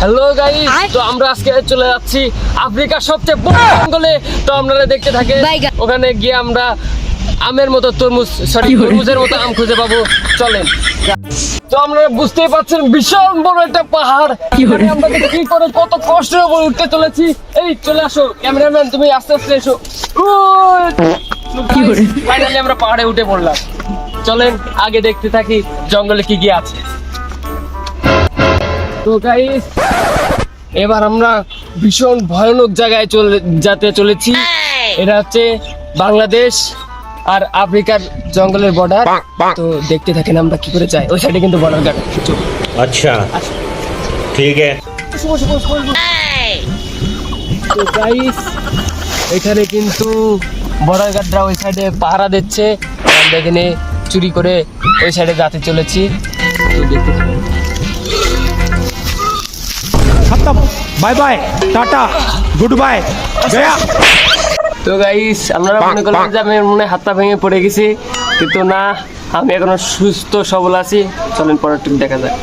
Hello guys, তো আমরা আজকে চলে যাচ্ছি আফ্রিকার সবচেয়ে বড় জঙ্গলে। তো আপনারা দেখতে থাকে, ওখানে গিয়ে আমরা আমের মতো তরমুজের মতো আম খুঁজে পাবো। চলেন। তো আপনারা বুঝতেই পারছেন, বিশাল বড় একটা পাহাড়। আমরা কি করে কত কষ্টের উপর উঠতে চলেছি। এই চলে আসো ক্যামেরাম্যান, তুমি আস্তে আস্তে এসো। ফাইনালি আমরা পাহাড়ে উঠে পড়লাম। চলেন আগে দেখতে থাকি জঙ্গলে কি কি আছে। তো গাইস, এবার আমরা ভীষণ ভয়ানক জায়গায় যেতে চলেছি। এটা হচ্ছে বাংলাদেশ আর আফ্রিকার জঙ্গলের বর্ডার। তো দেখতে থাকেন আমরা কি করে যাই। ওই সাইডে কিন্তু বর্ডার গার্ড। अच्छा ठीक है। তো গাইস, এখানে কিন্তু বর্ডার গার্ডরা ওই সাইডে পাহারা দিচ্ছে। আমরা এখানে চুরি করে ওই সাইডে যেতে চলেছি। তো দেখতে থাকুন। खत्म, bye bye, tata, goodbye, गया। তো গাইস, আপনারা মনে করলেন যে আমি মনে হয় হাতটা ভেঙে পড়ে গেছি, কিন্তু না, আমি এখনো সুস্থ সবল আছি। চলেন পরের ট্রিপ দেখা যায়।